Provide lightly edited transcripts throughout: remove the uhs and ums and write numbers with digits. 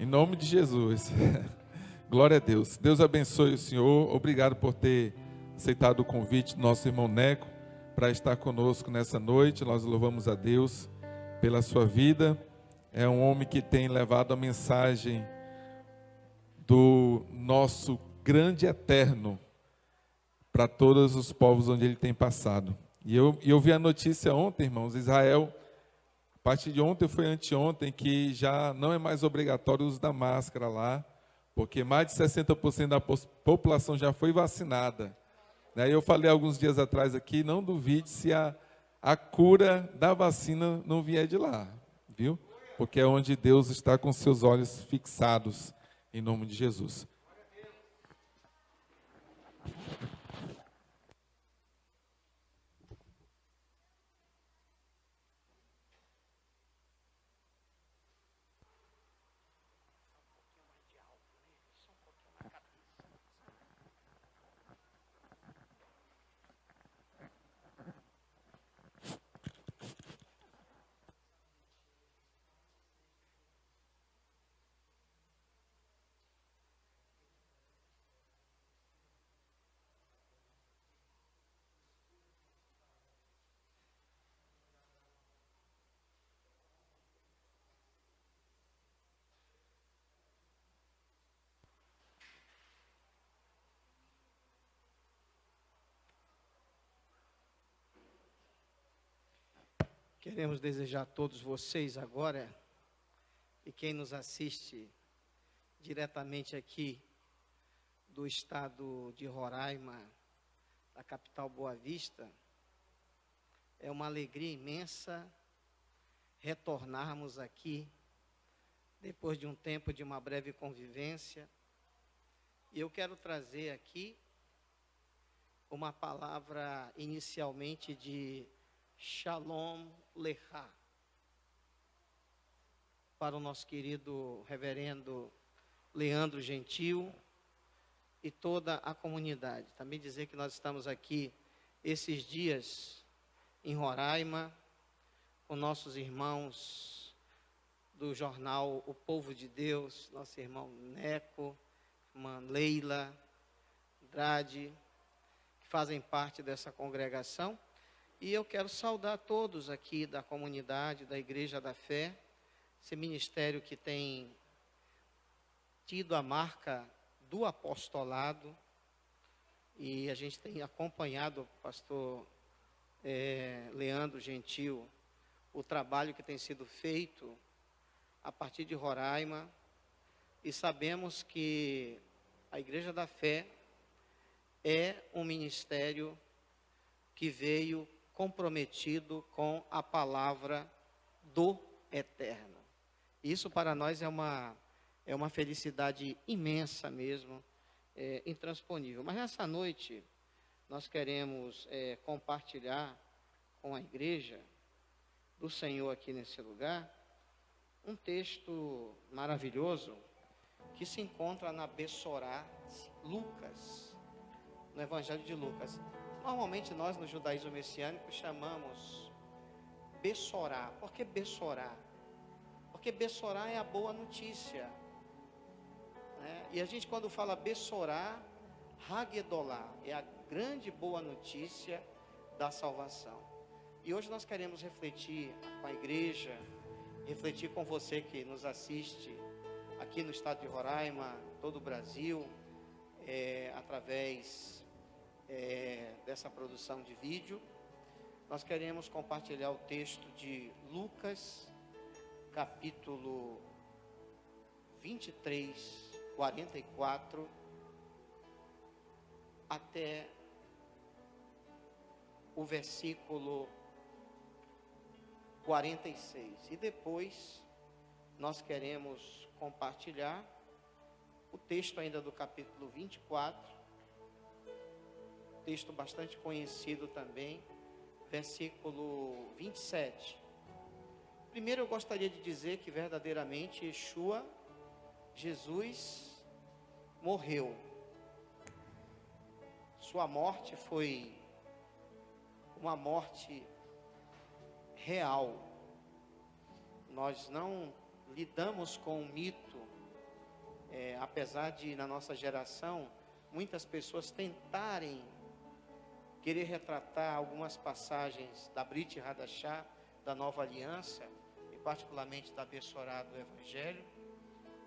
Em nome de Jesus. Glória a Deus. Deus abençoe o senhor. Obrigado por ter aceitado o convite do nosso irmão Neco para estar conosco nessa noite. Nós louvamos a Deus pela sua vida. É um homem que tem levado a mensagem do nosso grande eterno para todos os povos onde ele tem passado. E eu vi a notícia ontem, irmãos, Israel, a partir de ontem foi anteontem, que já não é mais obrigatório o uso da máscara lá, porque mais de 60% da população já foi vacinada. Eu falei alguns dias atrás aqui, não duvide se a cura da vacina não vier de lá, viu? Porque é onde Deus está com seus olhos fixados, em nome de Jesus. Queremos desejar a todos vocês agora, e quem nos assiste diretamente aqui do estado de Roraima, da capital Boa Vista, é uma alegria imensa retornarmos aqui, depois de um tempo de uma breve convivência. E eu quero trazer aqui uma palavra inicialmente de Shalom Lechá, para o nosso querido reverendo Leandro Gentil e toda a comunidade. Também dizer que nós estamos aqui esses dias em Roraima, com nossos irmãos do jornal O Povo de Deus, nosso irmão Neco, irmã Leila, Andrade, que fazem parte dessa congregação. E eu quero saudar todos aqui da comunidade, da Igreja da Fé, esse ministério que tem tido a marca do apostolado, e a gente tem acompanhado, pastor Leandro Gentil, o trabalho que tem sido feito a partir de Roraima, e sabemos que a Igreja da Fé é um ministério que veio comprometido com a palavra do Eterno. Isso para nós é uma felicidade imensa mesmo, intransponível. Mas nessa noite nós queremos compartilhar com a igreja do Senhor aqui nesse lugar um texto maravilhoso que se encontra na Bessorá, Lucas, no Evangelho de Lucas. Normalmente nós no judaísmo messiânico chamamos Bessorá. Por que Bessorá? Porque Bessorá é a boa notícia, né? E a gente quando fala Bessorá, Hagedolá, é a grande boa notícia da salvação. E hoje nós queremos refletir com a igreja, refletir com você que nos assiste aqui no estado de Roraima, todo o Brasil, através dessa produção de vídeo. Nós queremos compartilhar o texto de Lucas, capítulo 23, 44, até o versículo 46. E depois nós queremos compartilhar o texto ainda do capítulo 24, texto bastante conhecido também, versículo 27. Primeiro eu gostaria de dizer que verdadeiramente Yeshua, Jesus, morreu. Sua morte foi uma morte real. Nós não lidamos com um mito apesar de, na nossa geração, muitas pessoas tentarem querer retratar algumas passagens da Brit Hadashah, da Nova Aliança, e particularmente da Bessorá do Evangelho,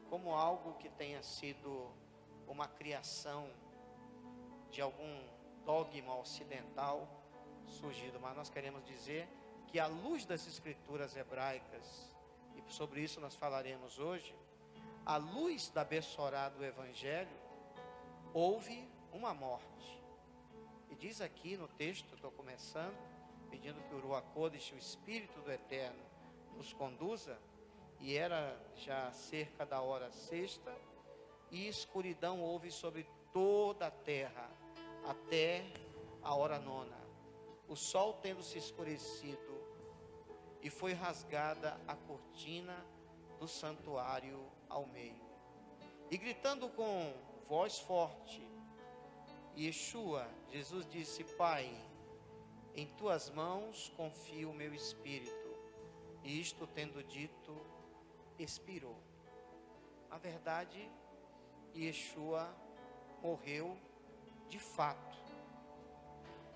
como algo que tenha sido uma criação de algum dogma ocidental surgido. Mas nós queremos dizer que, à luz das escrituras hebraicas, e sobre isso nós falaremos hoje, à luz da Bessorá do Evangelho, houve uma morte. E diz aqui no texto, estou começando, pedindo que o Ruach Kodesh, o Espírito do Eterno, nos conduza, e era já cerca da hora sexta, e escuridão houve sobre toda a terra, até a hora nona, o sol tendo se escurecido, e foi rasgada a cortina do santuário ao meio. E gritando com voz forte, Yeshua, Jesus disse: Pai, em tuas mãos confio o meu espírito. E isto tendo dito, expirou. Na verdade, Yeshua morreu de fato.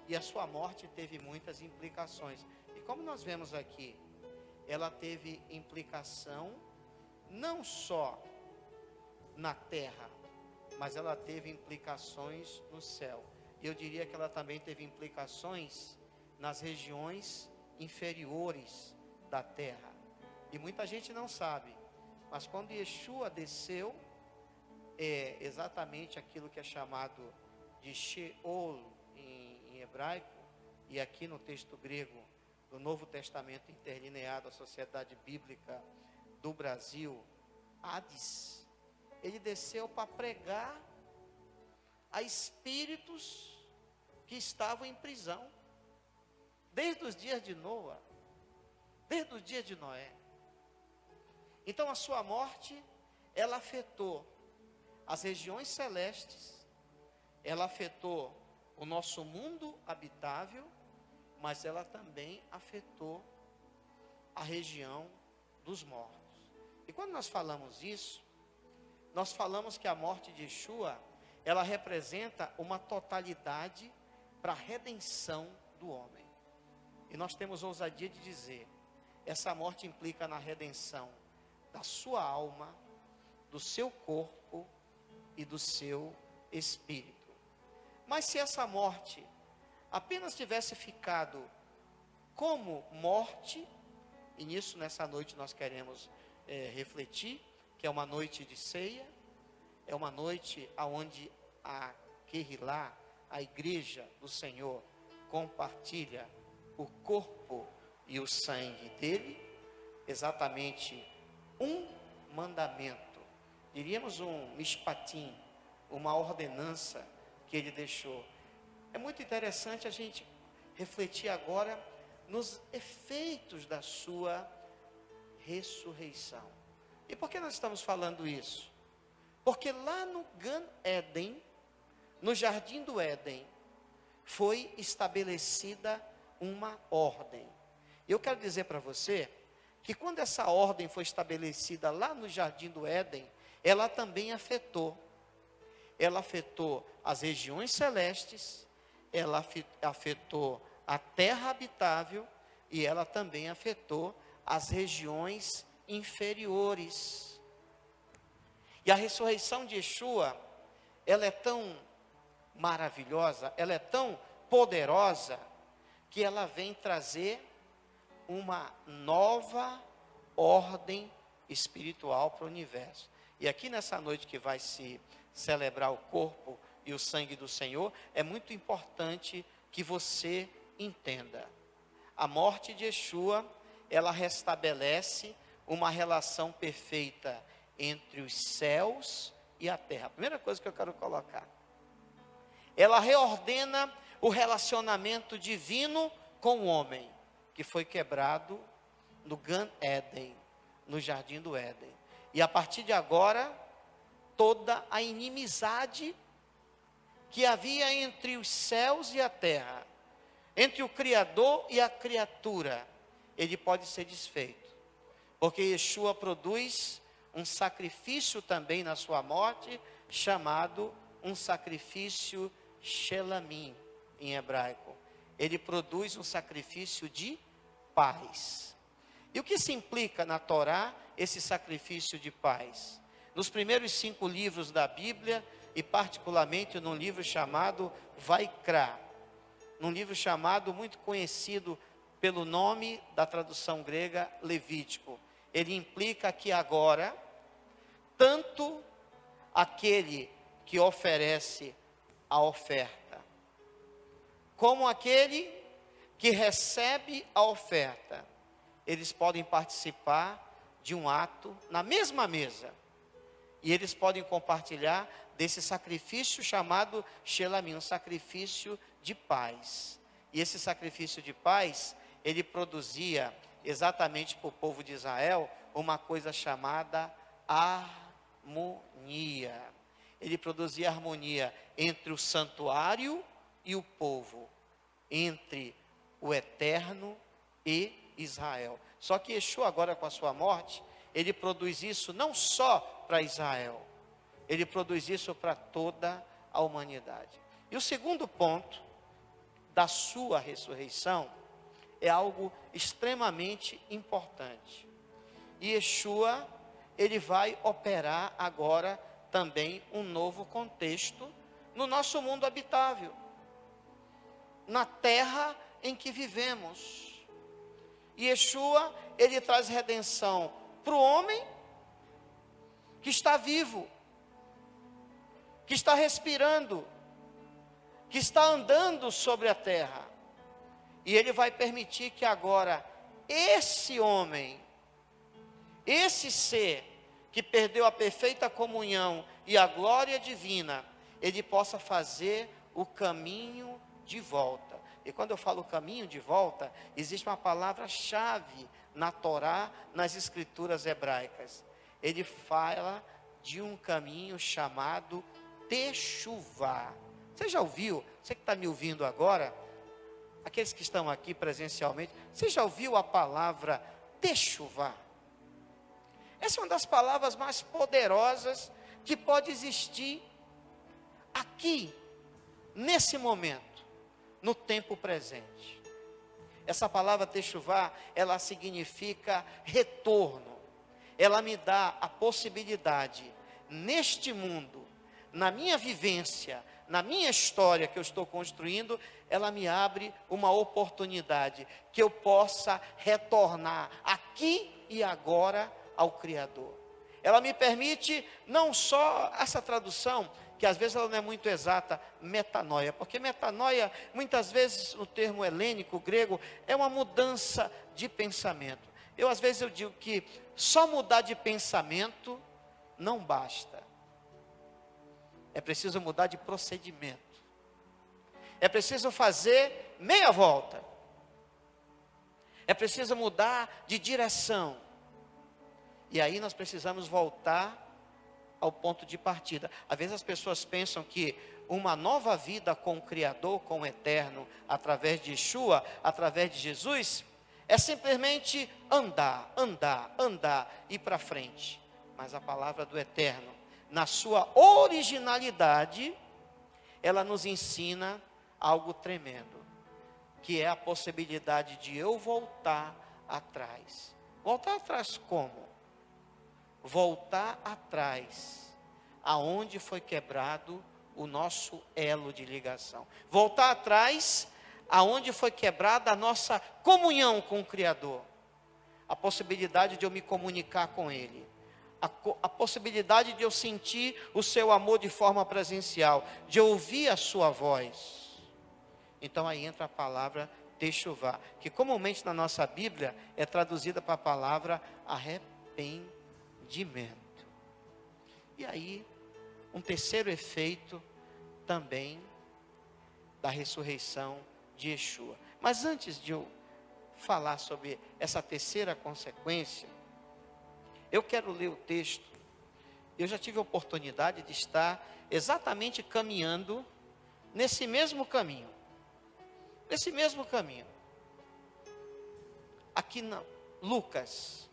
E a sua morte teve muitas implicações. E como nós vemos aqui, ela teve implicação não só na terra, mas ela teve implicações no céu. E eu diria que ela também teve implicações nas regiões inferiores da terra. E muita gente não sabe, mas quando Yeshua desceu, é exatamente aquilo que é chamado de Sheol em hebraico, e aqui no texto grego do Novo Testamento interlineado à Sociedade Bíblica do Brasil, Hades. Ele desceu para pregar a espíritos que estavam em prisão, desde os dias de Noé, desde os dias de Noé. Então a sua morte, ela afetou as regiões celestes, ela afetou o nosso mundo habitável, mas ela também afetou a região dos mortos. E quando nós falamos isso, nós falamos que a morte de Yeshua, ela representa uma totalidade para a redenção do homem. E nós temos ousadia de dizer, essa morte implica na redenção da sua alma, do seu corpo e do seu espírito. Mas se essa morte apenas tivesse ficado como morte, e nisso nessa noite nós queremos refletir, que é uma noite de ceia, é uma noite onde a Kehilá, a igreja do Senhor, compartilha o corpo e o sangue dele, exatamente um mandamento, diríamos um mishpatim, uma ordenança que ele deixou. É muito interessante a gente refletir agora nos efeitos da sua ressurreição. E por que nós estamos falando isso? Porque lá no Gan Éden, no Jardim do Éden, foi estabelecida uma ordem. Eu quero dizer para você que quando essa ordem foi estabelecida lá no Jardim do Éden, ela também afetou. Ela afetou as regiões celestes, ela afetou a terra habitável e ela também afetou as regiões inferiores. E a ressurreição de Yeshua, ela é tão maravilhosa, ela é tão poderosa, que ela vem trazer uma nova ordem espiritual para o universo. E aqui nessa noite que vai se celebrar o corpo e o sangue do Senhor, é muito importante que você entenda. A morte de Yeshua, ela restabelece uma relação perfeita entre os céus e a terra. A primeira coisa que eu quero colocar. Ela reordena o relacionamento divino com o homem, que foi quebrado no Gan Éden, no Jardim do Éden. E a partir de agora, toda a inimizade que havia entre os céus e a terra, entre o Criador e a criatura, ele pode ser desfeito. Porque Yeshua produz um sacrifício também na sua morte, chamado um sacrifício shelamim, em hebraico. Ele produz um sacrifício de paz. E o que se implica na Torá, esse sacrifício de paz? Nos primeiros 5 livros da Bíblia, e particularmente num livro chamado Vaikra, num livro chamado, muito conhecido pelo nome da tradução grega, Levítico. Ele implica que agora, tanto aquele que oferece a oferta, como aquele que recebe a oferta, eles podem participar de um ato na mesma mesa. E eles podem compartilhar desse sacrifício chamado shelamim, um sacrifício de paz. E esse sacrifício de paz, ele produzia exatamente para o povo de Israel uma coisa chamada harmonia. Ele produzia harmonia entre o santuário e o povo, entre o eterno e Israel. Só que Yeshua agora com a sua morte, ele produz isso não só para Israel, ele produz isso para toda a humanidade. E o segundo ponto da sua ressurreição é algo extremamente importante. E Yeshua, ele vai operar agora também um novo contexto no nosso mundo habitável, na terra em que vivemos. E Yeshua, ele traz redenção para o homem que está vivo, que está respirando, que está andando sobre a terra. E ele vai permitir que agora esse homem, esse ser que perdeu a perfeita comunhão e a glória divina, ele possa fazer o caminho de volta. E quando eu falo caminho de volta, existe uma palavra-chave na Torá, nas escrituras hebraicas. Ele fala de um caminho chamado Techuvá. Você já ouviu? Você que está me ouvindo agora, aqueles que estão aqui presencialmente, você já ouviu a palavra Techuvá? Essa é uma das palavras mais poderosas que pode existir aqui, nesse momento, no tempo presente. Essa palavra Techuvá, ela significa retorno. Ela me dá a possibilidade, neste mundo, na minha vivência, na minha história que eu estou construindo, ela me abre uma oportunidade que eu possa retornar aqui e agora ao Criador. Ela me permite não só essa tradução, que às vezes ela não é muito exata, metanoia, porque metanoia, muitas vezes no termo helênico, grego, é uma mudança de pensamento. Às vezes eu digo que só mudar de pensamento não basta. É preciso mudar de procedimento. É preciso fazer meia volta. É preciso mudar de direção. E aí nós precisamos voltar ao ponto de partida. Às vezes as pessoas pensam que uma nova vida com o Criador, com o Eterno, através de Yeshua, através de Jesus, é simplesmente andar, ir para frente. Mas a palavra do Eterno, na sua originalidade, ela nos ensina algo tremendo, que é a possibilidade de eu voltar atrás. Voltar atrás como? Voltar atrás, aonde foi quebrado o nosso elo de ligação. Voltar atrás, aonde foi quebrada a nossa comunhão com o Criador. A possibilidade de eu me comunicar com Ele. A possibilidade de eu sentir o seu amor de forma presencial, de ouvir a sua voz. Então aí entra a palavra Techuvá, que comumente na nossa Bíblia é traduzida para a palavra arrependimento. E aí, um terceiro efeito também da ressurreição de Yeshua. Mas antes de eu falar sobre essa terceira consequência, eu quero ler o texto. Eu já tive a oportunidade de estar exatamente caminhando nesse mesmo caminho. Nesse mesmo caminho. Aqui na Lucas.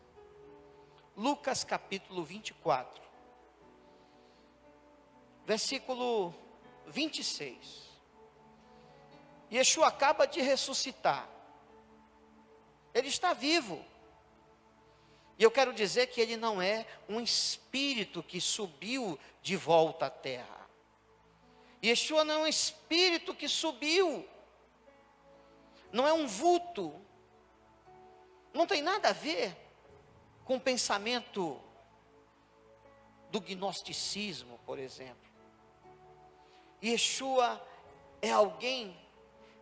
Lucas capítulo 24, versículo 26. Yeshua acaba de ressuscitar. Ele está vivo. E eu quero dizer que ele não é um espírito que subiu de volta à terra. Yeshua não é um espírito que subiu. Não é um vulto. Não tem nada a ver com o pensamento do gnosticismo, por exemplo. Yeshua é alguém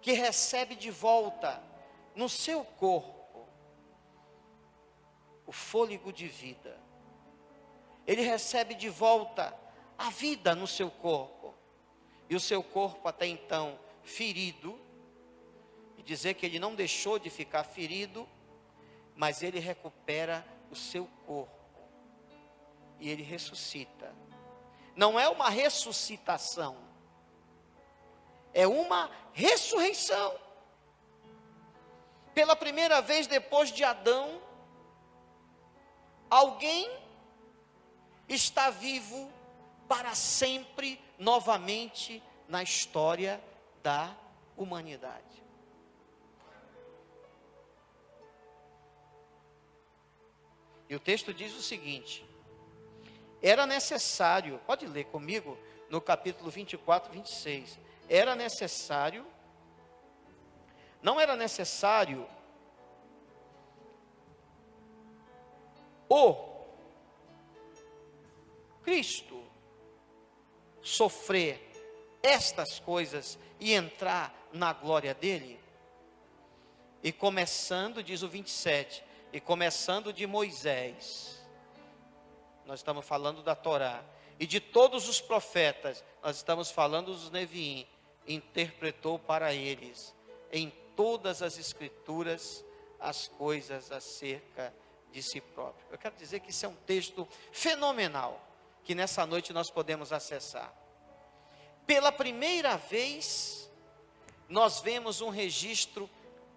que recebe de volta no seu corpo o fôlego de vida. Ele recebe de volta a vida no seu corpo. E o seu corpo até então ferido, e dizer que ele não deixou de ficar ferido, mas ele recupera o seu corpo. E ele ressuscita. Não é uma ressuscitação, é uma ressurreição. Pela primeira vez depois de Adão, alguém está vivo para sempre, novamente, na história da humanidade. E o texto diz o seguinte: era necessário, pode ler comigo, no capítulo 24, 26. Era necessário, não era necessário o Cristo sofrer estas coisas e entrar na glória dele? E começando, diz o 27, e começando de Moisés, nós estamos falando da Torá, e de todos os profetas, nós estamos falando dos Neviim, interpretou para eles, em todas as escrituras, as coisas acerca de si próprio. Eu quero dizer que isso é um texto fenomenal, que nessa noite nós podemos acessar. Pela primeira vez, nós vemos um registro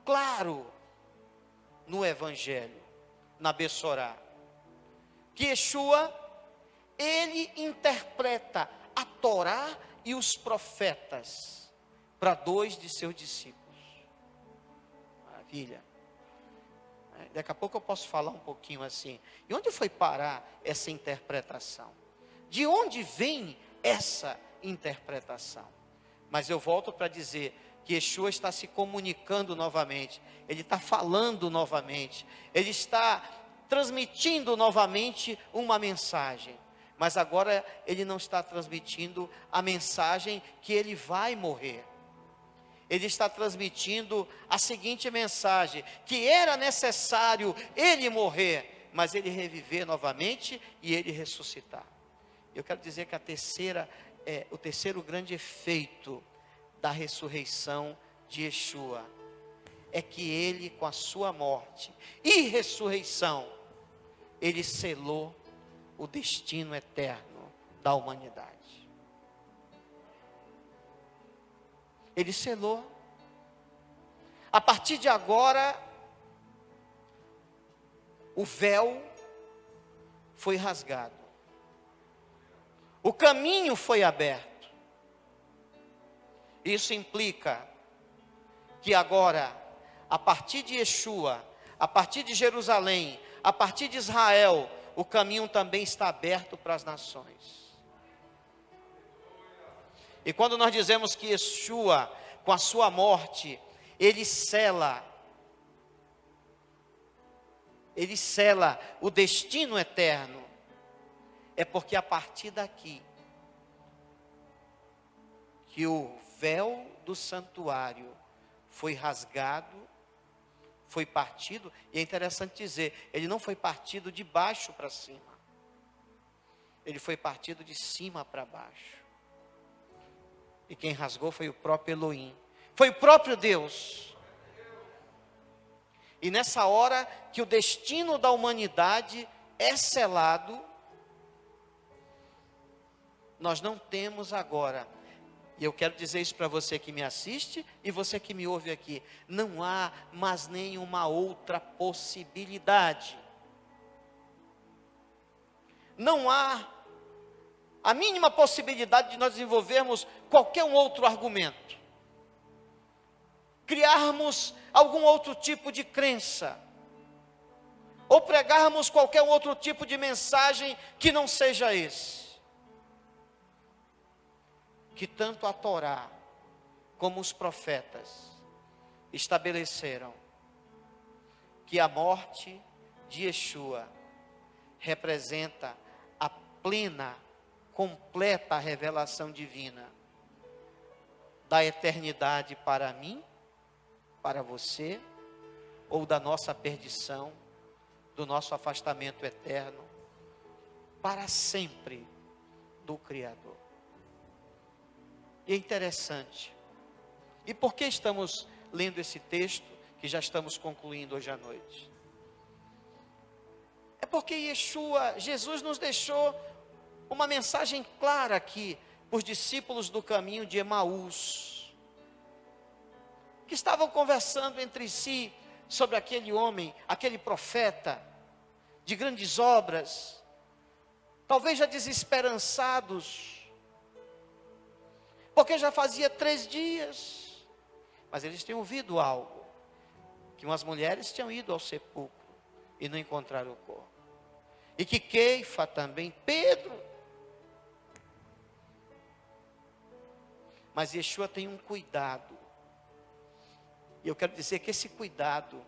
claro no Evangelho, na Bessorá, que Yeshua, ele interpreta a Torá e os profetas para 2 de seus discípulos. Maravilha. Daqui a pouco eu posso falar um pouquinho assim. E onde foi parar essa interpretação? De onde vem essa interpretação? Mas eu volto para dizer que Yeshua está se comunicando novamente. Ele está falando novamente. Ele está transmitindo novamente uma mensagem. Mas agora ele não está transmitindo a mensagem que ele vai morrer. Ele está transmitindo a seguinte mensagem: que era necessário ele morrer, mas ele reviver novamente e ele ressuscitar. Eu quero dizer que o terceiro grande efeito da ressurreição de Yeshua é que ele, com a sua morte e ressurreição, ele selou o destino eterno da humanidade. Ele selou. A partir de agora, o véu foi rasgado. O caminho foi aberto. Isso implica que agora, a partir de Yeshua, a partir de Jerusalém, a partir de Israel, o caminho também está aberto para as nações. E quando nós dizemos que Yeshua, com a sua morte, ele sela o destino eterno, é porque a partir daqui, que o véu do santuário foi rasgado, foi partido, e é interessante dizer, ele não foi partido de baixo para cima, ele foi partido de cima para baixo. E quem rasgou foi o próprio Elohim, foi o próprio Deus. E nessa hora que o destino da humanidade é selado, nós não temos agora, e eu quero dizer isso para você que me assiste e você que me ouve aqui, não há mais nenhuma outra possibilidade. não há a mínima possibilidade de nós desenvolvermos qualquer um outro argumento, criarmos algum outro tipo de crença, ou pregarmos qualquer outro tipo de mensagem que não seja esse. Que tanto a Torá como os profetas estabeleceram que a morte de Yeshua representa a plena, completa revelação divina da eternidade para mim, para você, ou da nossa perdição, do nosso afastamento eterno, para sempre do Criador. E é interessante. E por que estamos lendo esse texto, que já estamos concluindo hoje à noite? É porque Yeshua, Jesus nos deixou uma mensagem clara aqui, para os discípulos do caminho de Emaús, que estavam conversando entre si, sobre aquele homem, aquele profeta, de grandes obras, talvez já desesperançados, porque já fazia 3 dias, mas eles tinham ouvido algo, que umas mulheres tinham ido ao sepulcro, e não encontraram o corpo, e que Queifa também, Pedro, mas Yeshua tem um cuidado, e eu quero dizer que esse cuidado,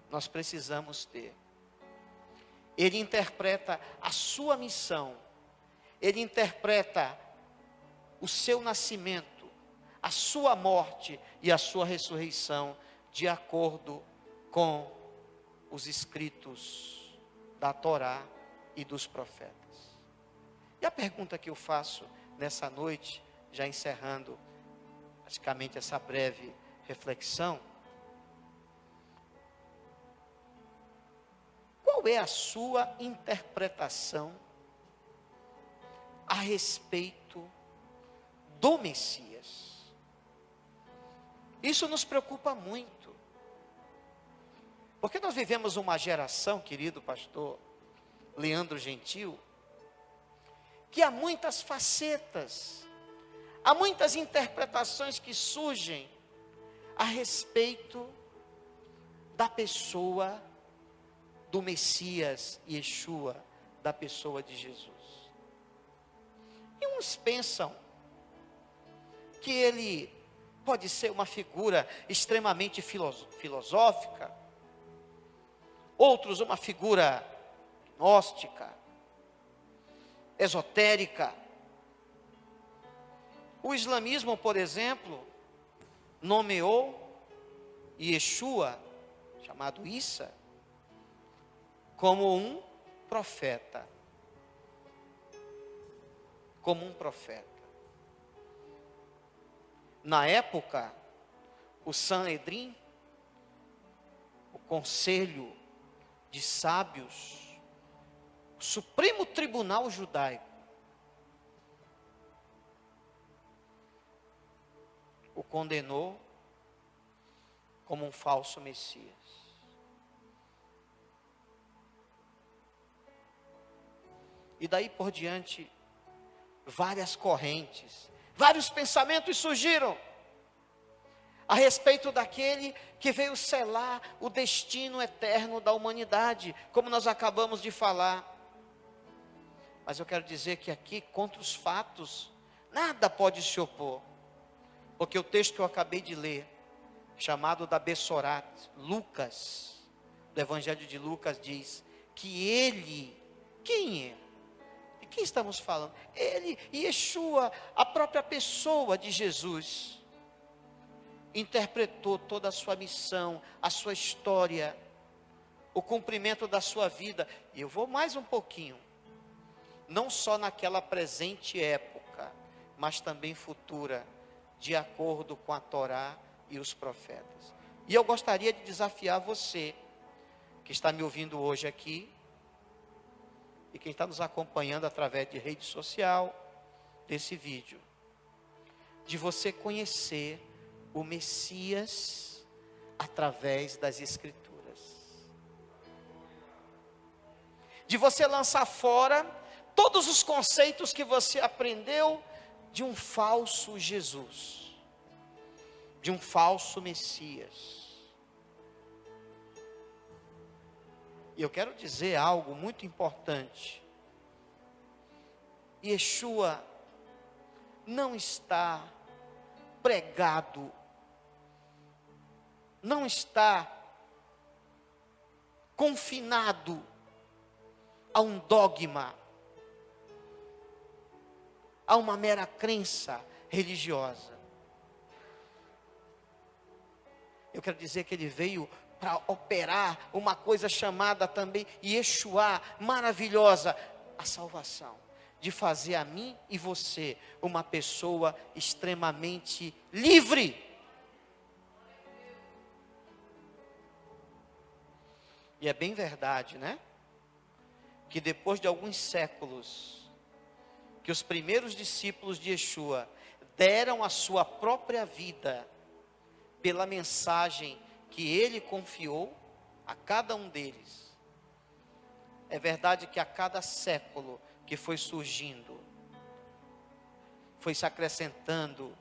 nós precisamos ter. Ele interpreta a sua missão, ele interpreta o seu nascimento, a sua morte e a sua ressurreição, de acordo com os escritos da Torá e dos profetas. E a pergunta que eu faço nessa noite, já encerrando praticamente essa breve reflexão: qual é a sua interpretação a respeito do Messias? Isso nos preocupa muito, porque nós vivemos uma geração, querido pastor Leandro Gentil, que há muitas facetas, há muitas interpretações que surgem a respeito da pessoa do Messias Yeshua, da pessoa de Jesus. E uns pensam que ele pode ser uma figura extremamente filosófica, outros uma figura gnóstica, esotérica. O islamismo, por exemplo, nomeou Yeshua, chamado Isa, como um profeta. Como um profeta. Na época, o Sanedrim, o conselho de sábios, o Supremo Tribunal Judaico, o condenou como um falso Messias. E daí por diante, várias correntes, vários pensamentos surgiram a respeito daquele que veio selar o destino eterno da humanidade, como nós acabamos de falar. Mas eu quero dizer que aqui, contra os fatos, nada pode se opor, porque o texto que eu acabei de ler, chamado da Bessorat, Lucas, do Evangelho de Lucas, diz que ele, quem é? De quem estamos falando? Ele, Yeshua, a própria pessoa de Jesus, interpretou toda a sua missão, a sua história, o cumprimento da sua vida. E eu vou mais um pouquinho, não só naquela presente época, mas também futura, de acordo com a Torá e os profetas. E eu gostaria de desafiar você, que está me ouvindo hoje aqui, e quem está nos acompanhando através de rede social, desse vídeo, de você conhecer o Messias através das Escrituras. De você lançar fora todos os conceitos que você aprendeu de um falso Jesus, de um falso Messias. E eu quero dizer algo muito importante. Yeshua não está pregado, não está confinado a um dogma, a uma mera crença religiosa. Eu quero dizer que ele veio para operar uma coisa chamada também Yeshua, maravilhosa, a salvação, de fazer a mim e você uma pessoa extremamente livre. E é bem verdade, né? Que depois de alguns séculos, que os primeiros discípulos de Yeshua deram a sua própria vida pela mensagem que ele confiou a cada um deles. É verdade que a cada século que foi surgindo, foi se acrescentando,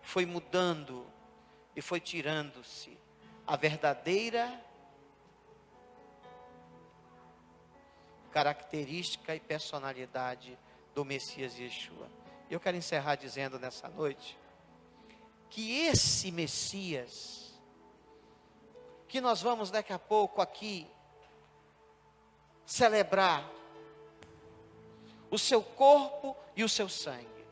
foi mudando e foi tirando-se a verdadeira característica e personalidade do Messias Yeshua. Eu quero encerrar dizendo nessa noite que esse Messias, que nós vamos daqui a pouco aqui celebrar, o seu corpo e o seu sangue,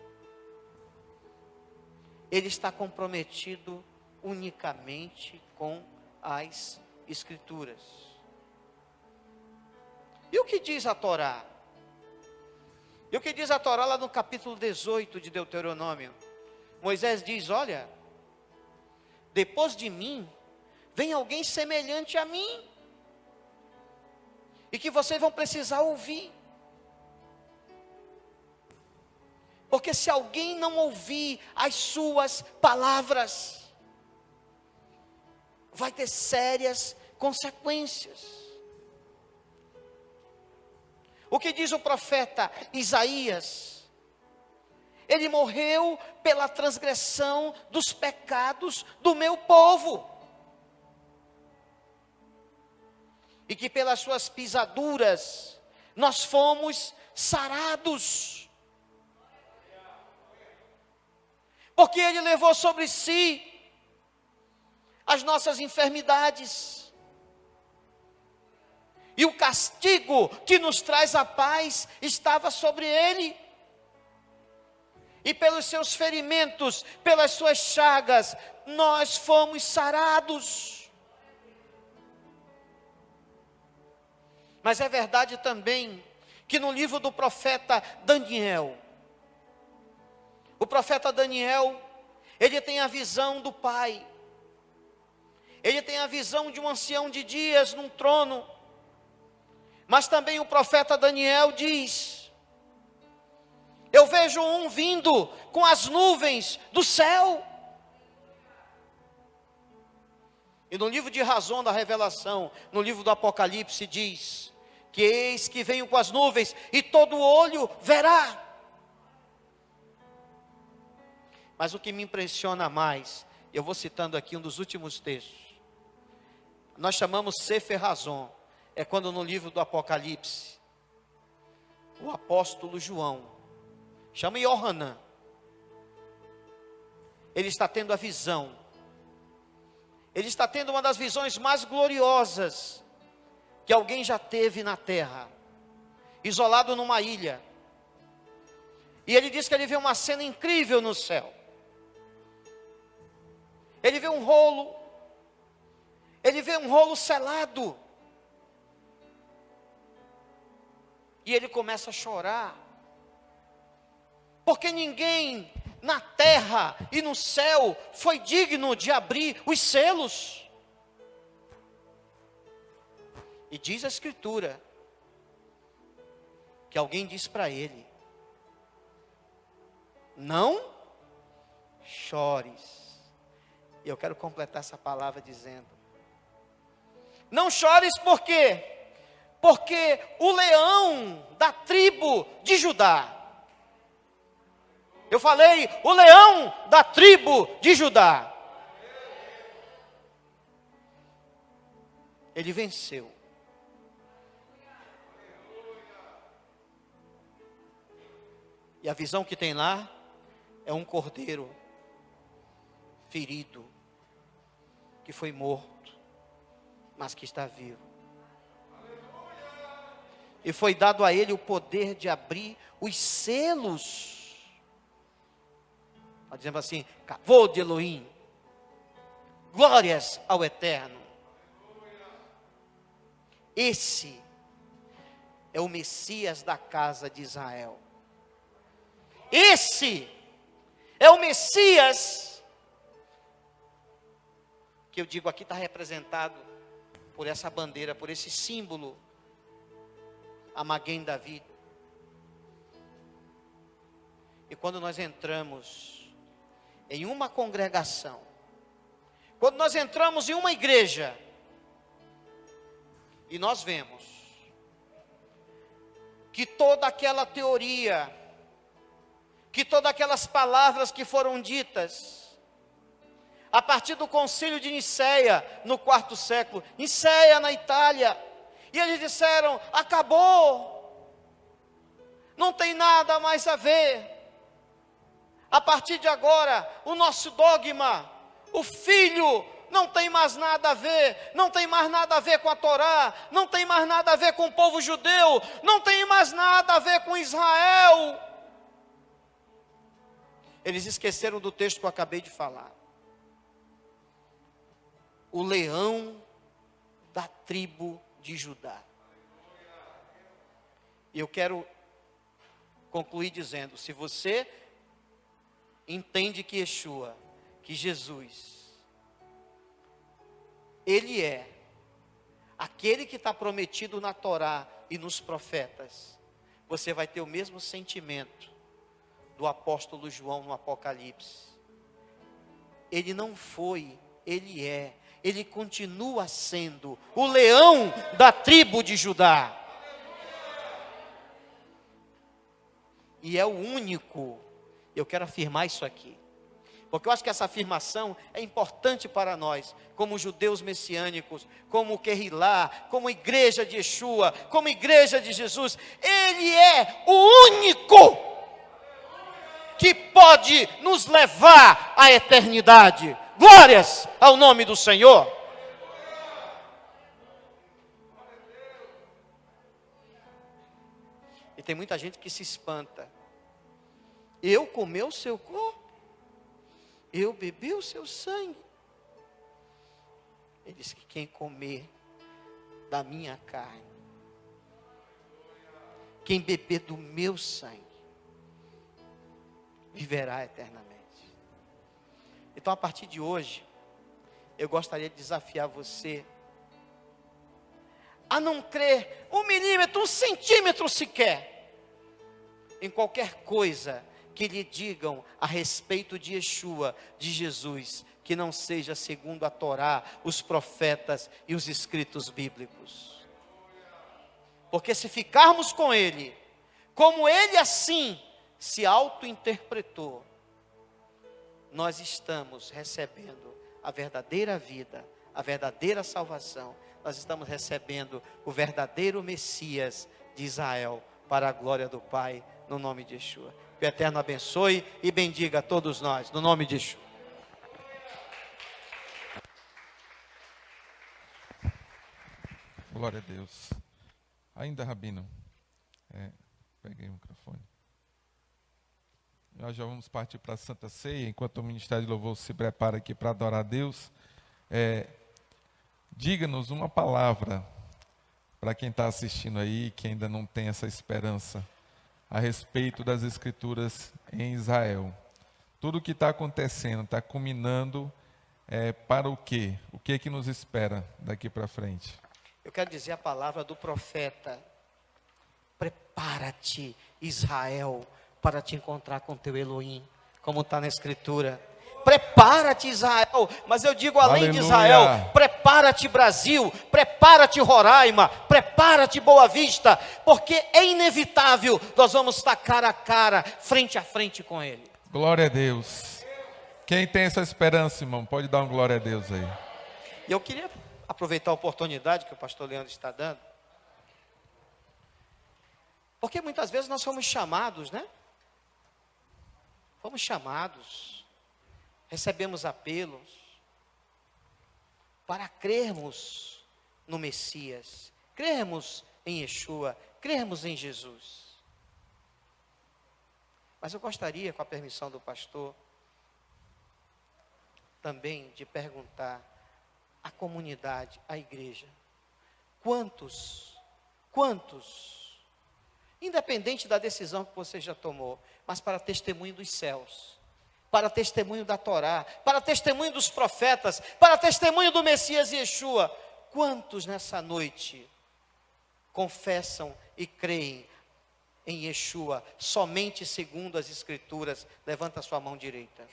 ele está comprometido unicamente com as Escrituras. E o que diz a Torá? E o que diz a Torá lá no capítulo 18 de Deuteronômio? Moisés diz: olha, depois de mim, vem alguém semelhante a mim, e que vocês vão precisar ouvir. Porque se alguém não ouvir as suas palavras, vai ter sérias consequências. O que diz o profeta Isaías? Ele morreu pela transgressão dos pecados do meu povo, e que pelas suas pisaduras nós fomos sarados. Porque ele levou sobre si as nossas enfermidades, e o castigo que nos traz a paz estava sobre ele, e pelos seus ferimentos, pelas suas chagas, nós fomos sarados. Mas é verdade também que no livro do profeta Daniel, o profeta Daniel, ele tem a visão do Pai, ele tem a visão de um ancião de dias num trono. Mas também o profeta Daniel diz: eu vejo um vindo com as nuvens do céu. E no livro de Razão da Revelação, no livro do Apocalipse, diz que eis que venho com as nuvens e todo olho verá. Mas o que me impressiona mais, eu vou citando aqui um dos últimos textos, nós chamamos Sefer Razão, é quando no livro do Apocalipse, o apóstolo João, chama Yohanan, ele está tendo a visão, ele está tendo uma das visões mais gloriosas que alguém já teve na terra, isolado numa ilha, e ele diz que ele vê uma cena incrível no céu, ele vê um rolo selado, e ele começa a chorar, porque ninguém na terra e no céu foi digno de abrir os selos. E diz a Escritura que alguém diz para ele: não chores. E eu quero completar essa palavra dizendo: não chores por quê? Porque o leão da tribo de Judá, eu falei, o leão da tribo de Judá, ele venceu. E a visão que tem lá é um cordeiro ferido, que foi morto, mas que está vivo. E foi dado a ele o poder de abrir os selos. Nós dizemos assim, Kavod de Elohim, glórias ao Eterno. Esse é o Messias da casa de Israel. Esse é o Messias, que eu digo aqui está representado por essa bandeira, por esse símbolo, a Maguen David. E quando nós entramos em uma congregação, quando nós entramos em uma igreja, e nós vemos que toda aquela teoria, que todas aquelas palavras que foram ditas, a partir do concílio de Nicéia, no 4º século, Nicéia na Itália, e eles disseram, acabou, não tem nada mais a ver, a partir de agora, o nosso dogma, o Filho, não tem mais nada a ver, não tem mais nada a ver com a Torá, não tem mais nada a ver com o povo judeu, não tem mais nada a ver com Israel. Eles esqueceram do texto que eu acabei de falar. O leão da tribo de Judá. E eu quero concluir dizendo, se você entende que Yeshua, que Jesus, Ele é aquele que está prometido na Torá e nos profetas, você vai ter o mesmo sentimento do apóstolo João no Apocalipse. Ele não foi, ele é, ele continua sendo o leão da tribo de Judá. E é o único, eu quero afirmar isso aqui, porque eu acho que essa afirmação é importante para nós, como judeus messiânicos, como Querrilá, como igreja de Yeshua, como igreja de Jesus. Ele é o único que pode nos levar à eternidade. Glórias ao nome do Senhor. E tem muita gente que se espanta. Eu comer o seu corpo? Eu beber o seu sangue? Ele diz que quem comer da minha carne, quem beber do meu sangue, viverá eternamente. Então, a partir de hoje, eu gostaria de desafiar você a não crer 1 milímetro, 1 centímetro sequer, em qualquer coisa que lhe digam a respeito de Yeshua, de Jesus, que não seja segundo a Torá, os profetas e os escritos bíblicos. Porque se ficarmos com Ele, como Ele assim se auto-interpretou, nós estamos recebendo a verdadeira vida, a verdadeira salvação. Nós estamos recebendo o verdadeiro Messias de Israel, para a glória do Pai, no nome de Yeshua. Que o Eterno abençoe e bendiga a todos nós, no nome de Yeshua. Glória a Deus. Ainda, Rabino, peguei o microfone. Nós já vamos partir para a Santa Ceia, enquanto o Ministério de Louvor se prepara aqui para adorar a Deus. Diga-nos uma palavra para quem está assistindo aí, que ainda não tem essa esperança, a respeito das Escrituras em Israel. Tudo o que está acontecendo, está culminando para o quê? O que é que nos espera daqui para frente? Eu quero dizer a palavra do profeta. Prepara-te, Israel, para te encontrar com teu Elohim, como está na Escritura. Prepara-te, Israel. Mas eu digo além de Aleluia. Israel, prepara-te, Brasil, prepara-te, Roraima, prepara-te, Boa Vista, porque é inevitável, nós vamos estar cara a cara, frente a frente com Ele. Glória a Deus. Quem tem essa esperança, irmão, pode dar um glória a Deus aí. E eu queria aproveitar a oportunidade que o pastor Leandro está dando, porque muitas vezes nós fomos chamados, né? Fomos chamados, recebemos apelos para crermos no Messias, crermos em Yeshua, crermos em Jesus. Mas eu gostaria, com a permissão do pastor, também de perguntar à comunidade, à igreja, quantos, independente da decisão que você já tomou, mas para testemunho dos céus, para testemunho da Torá, para testemunho dos profetas, para testemunho do Messias Yeshua, quantos nessa noite confessam e creem em Yeshua, somente segundo as Escrituras? Levanta a sua mão direita.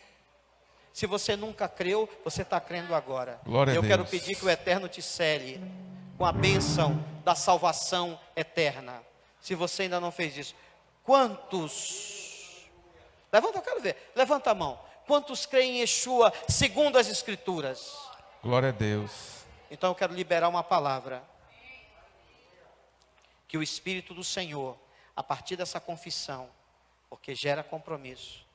Se você nunca creu, você está crendo agora. Glória a Eu Deus. quero pedir que o Eterno te cele com a bênção da salvação eterna. Se você ainda não fez isso, quantos? Levanta, eu quero ver. Levanta a mão. Quantos creem em Yeshua segundo as Escrituras? Glória a Deus. Então eu quero liberar uma palavra. Que o Espírito do Senhor, a partir dessa confissão, porque gera compromisso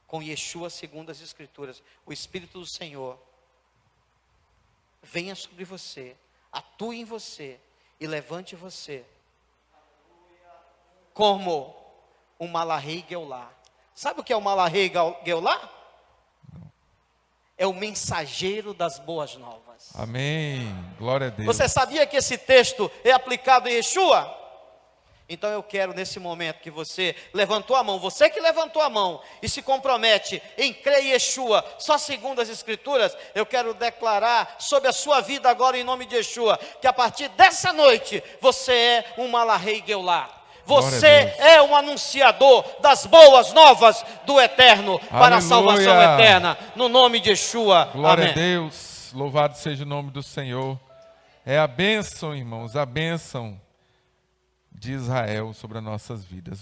com Yeshua segundo as Escrituras, o Espírito do Senhor venha sobre você, atue em você e levante você como um Malahei Geulá. Sabe o que é o Malahei Geulá? É o mensageiro das boas novas. Amém. Glória a Deus. Você sabia que esse texto é aplicado em Yeshua? Então eu quero nesse momento que você levantou a mão, você que levantou a mão e se compromete em crer em Yeshua, só segundo as Escrituras, eu quero declarar sobre a sua vida agora em nome de Yeshua, que a partir dessa noite você é um Malahei Geulá. Você é um anunciador das boas novas do Eterno para a salvação eterna, no nome de Yeshua. Glória Amém. a Deus, louvado seja o nome do Senhor. É a bênção, irmãos, a bênção de Israel sobre as nossas vidas.